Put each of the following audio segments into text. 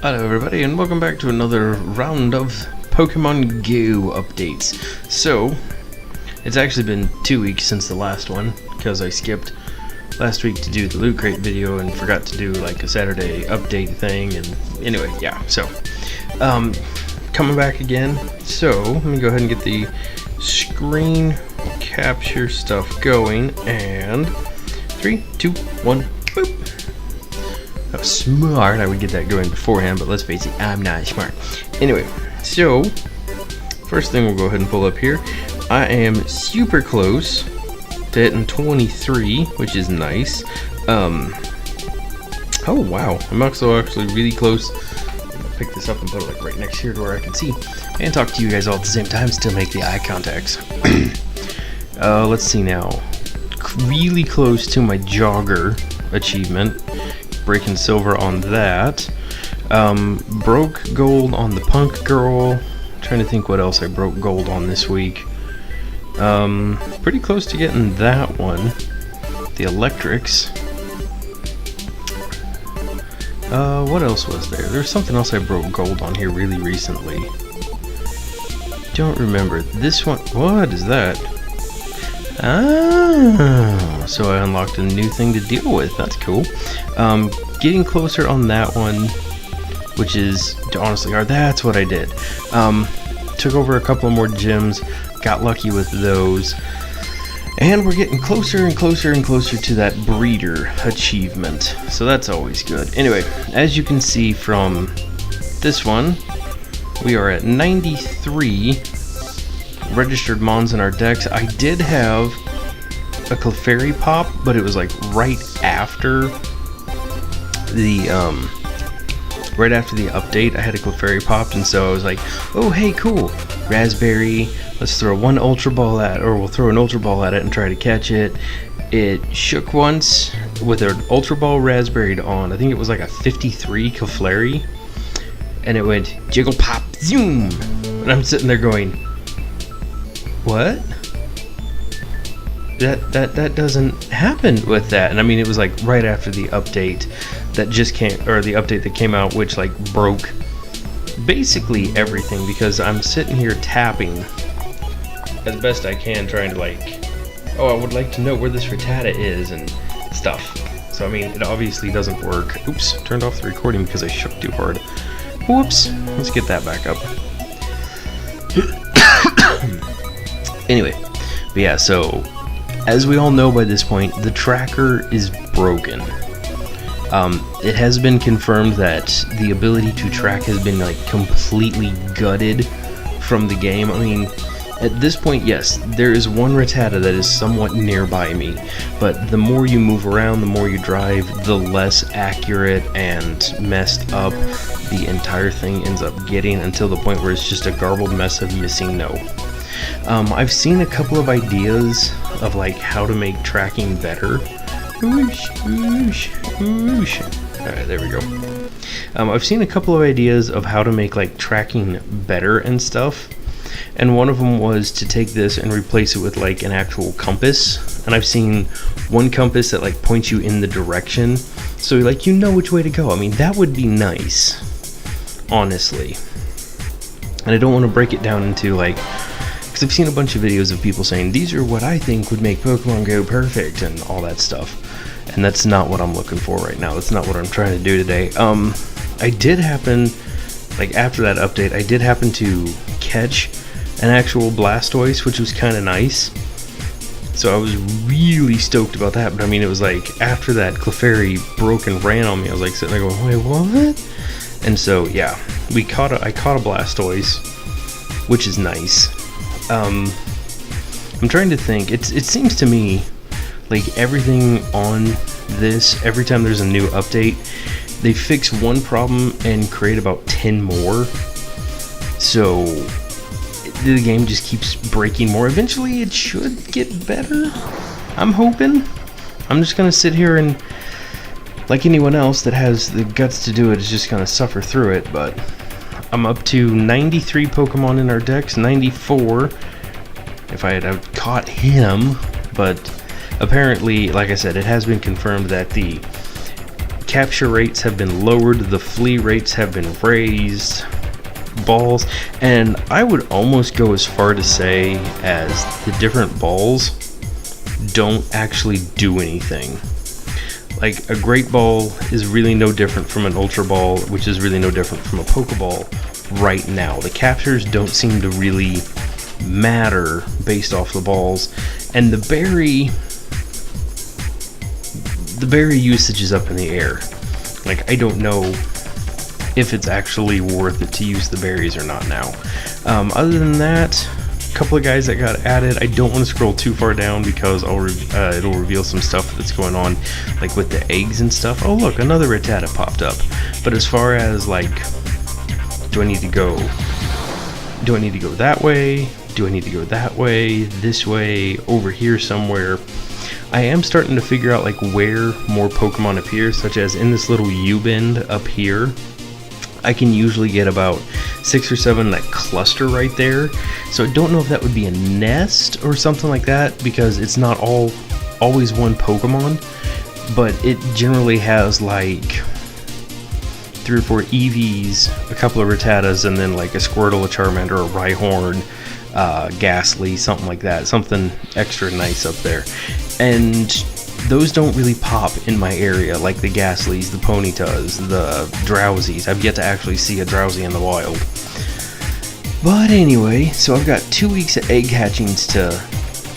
Hello everybody and welcome back to another round of Pokemon Go updates. So, it's actually been 2 weeks since the last one, because I skipped last week to do the Loot Crate video and forgot to do like a Saturday update thing, and anyway, yeah, so, coming back again. So, let me go ahead and get the screen capture stuff going, and 3, 2, 1, boop! I was smart, I would get that going beforehand, but let's face it, I'm not smart. Anyway, so, first thing we'll go ahead and pull up here. I am super close to hitting 23, which is nice. Oh wow, I'm also actually really close. I'm gonna pick this up and put it like right next here to where I can see and talk to you guys all at the same time, still make the eye contacts. Let's see now. Really close to my jogger achievement. Breaking silver on that. Broke gold on the punk girl. Trying to think what else I broke gold on this week. Pretty close to getting that one. The electrics. What else was there? There's something else I broke gold on here really recently. Don't remember. This one, what is that? Ah, so I unlocked a new thing to deal with. That's cool. Getting closer on that one, which is honestly, that's what I did. Took over a couple more gyms, got lucky with those, and we're getting closer and closer and closer to that breeder achievement. So that's always good. Anyway, as you can see from this one, we are at 93 registered Mons in our decks. I did have a Clefairy pop, but it was like right after the update. I had a Clefairy popped, and so I was like, oh hey, cool, raspberry, let's throw one ultra ball at, or we'll throw an ultra ball at it and try to catch it. It shook once with an ultra ball raspberried on, I think it was like a 53 Clefairy, and it went jiggle pop zoom, and I'm sitting there going, what? That doesn't happen with that. And I mean, it was like right after the update that just came, or the update that came out, which like broke basically everything, because I'm sitting here tapping as best I can, trying to like, oh, I would like to know where this Rattata is and stuff. So I mean, it obviously doesn't work. Oops, turned off the recording because I shook too hard. Whoops, let's get that back up. Anyway, but yeah, so as we all know by this point, the tracker is broken. It has been confirmed that the ability to track has been like completely gutted from the game. I mean, at this point, yes, there is one Rattata that is somewhat nearby me, but the more you move around, the more you drive, the less accurate and messed up the entire thing ends up getting, until the point where it's just a garbled mess of missing no. I've seen a couple of ideas of like how to make tracking better. Whoosh, whoosh, whoosh. Alright, there we go. I've seen a couple of ideas of how to make like tracking better and stuff. And one of them was to take this and replace it with like an actual compass. And I've seen one compass that like points you in the direction, so like you know which way to go. I mean, that would be nice, honestly. And I don't want to break it down into like, because I've seen a bunch of videos of people saying these are what I think would make Pokemon Go perfect and all that stuff, and that's not what I'm looking for right now. That's not what I'm trying to do today. I did happen, like after that update, I did happen to catch an actual Blastoise, which was kind of nice. So I was really stoked about that. But I mean, it was like after that Clefairy broke and ran on me, I was like sitting there going, wait, what? And so yeah, I caught a Blastoise, which is nice. I'm trying to think. It seems to me like everything on this, every time there's a new update, they fix one problem and create about 10 more. So the game just keeps breaking more. Eventually it should get better, I'm hoping. I'm just gonna sit here and, like anyone else that has the guts to do it, is just gonna suffer through it. But I'm up to 93 Pokemon in our decks, 94 if I had caught him, but apparently, like I said, it has been confirmed that the capture rates have been lowered, the flee rates have been raised, balls, and I would almost go as far to say as the different balls don't actually do anything. Like, a great ball is really no different from an ultra ball, which is really no different from a pokeball right now. The captures don't seem to really matter based off the balls, and the berry usage is up in the air. Like, I don't know if it's actually worth it to use the berries or not now. Other than that, a couple of guys that got added. I don't want to scroll too far down because it'll reveal some stuff that's going on, like with the eggs and stuff. Oh look, another Rattata popped up. But as far as like, do I need to go that way? Do I need to go that way, this way, over here somewhere? I am starting to figure out like where more Pokemon appear, such as in this little U-bend up here. I can usually get about 6 or 7 that cluster right there. So I don't know if that would be a nest or something like that, because it's not always one Pokemon, but it generally has like 3 or 4 EVs, a couple of Rattatas, and then like a Squirtle, a Charmander, a Rhyhorn, Ghastly, something like that, something extra nice up there. And those don't really pop in my area, like the Ghastlys, the Ponytas, the Drowsies. I've yet to actually see a Drowsy in the wild. But anyway, so I've got 2 weeks of egg hatchings to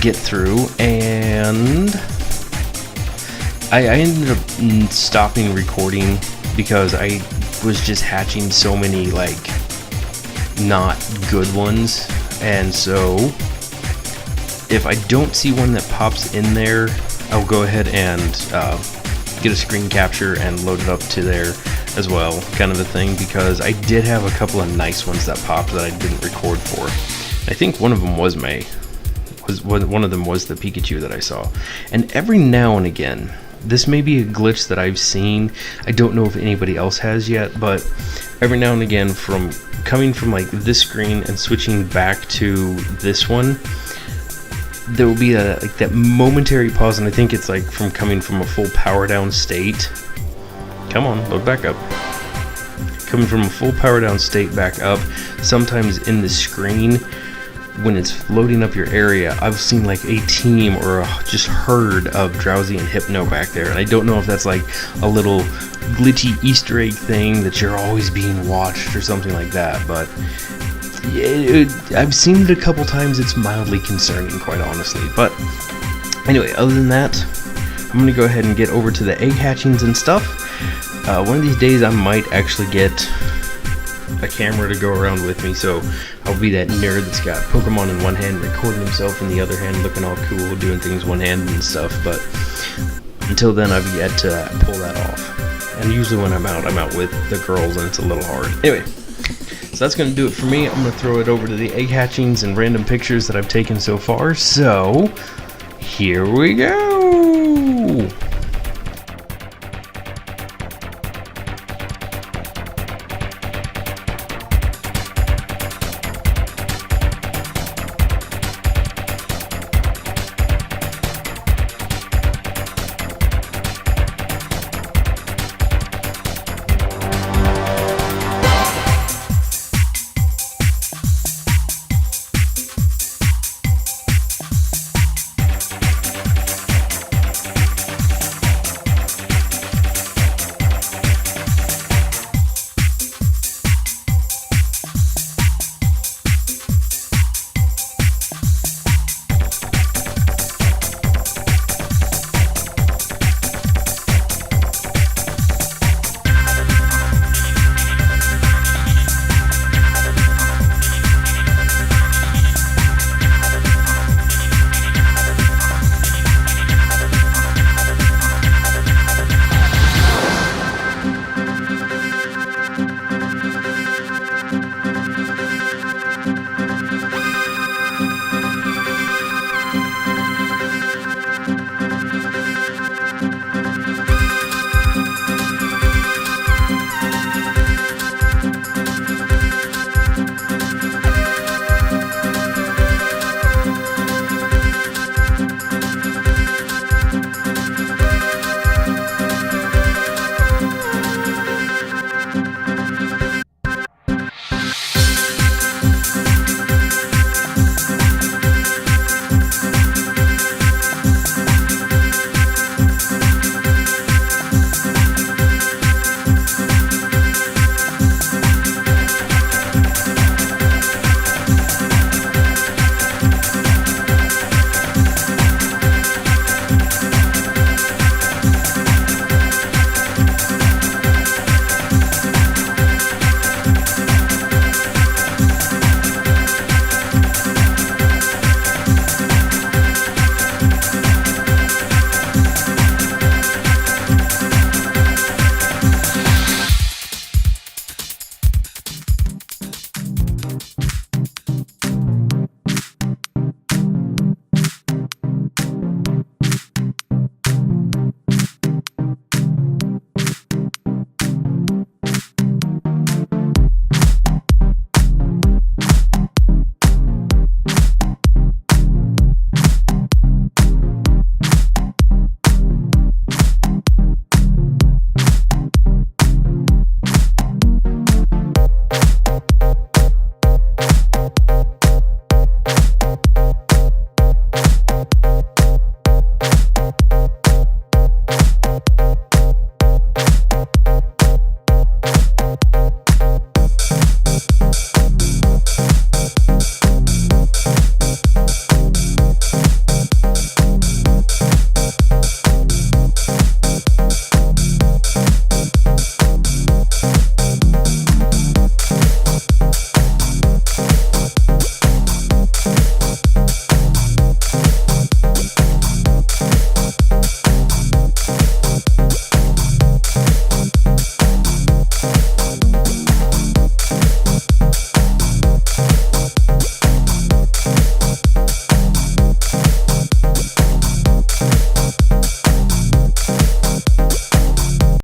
get through, and I ended up stopping recording because I was just hatching so many like not good ones. And so if I don't see one that pops in there, I'll go ahead and get a screen capture and load it up to there as well, kind of a thing, because I did have a couple of nice ones that popped that I didn't record for. I think one of them was one of them was the Pikachu that I saw. And every now and again, this may be a glitch that I've seen, I don't know if anybody else has yet, but every now and again, from coming from like this screen and switching back to this one, there will be like that momentary pause, and I think it's like from coming from a full power down state. Come on, load back up. Coming from a full power down state back up, sometimes in the screen, when it's loading up your area, I've seen like a team or just herd of Drowsy and Hypno back there, and I don't know if that's like a little glitchy Easter egg thing that you're always being watched or something like that, but I've seen it a couple times. It's mildly concerning, quite honestly. But anyway, other than that, I'm gonna go ahead and get over to the egg hatchings and stuff. One of these days I might actually get a camera to go around with me, so I'll be that nerd that's got Pokemon in one hand, recording himself in the other hand, looking all cool, doing things one hand and stuff. But until then, I've yet to pull that off. And usually when I'm out with the girls, and it's a little hard. Anyway, so that's going to do it for me. I'm going to throw it over to the egg hatchings and random pictures that I've taken so far. So, here we go.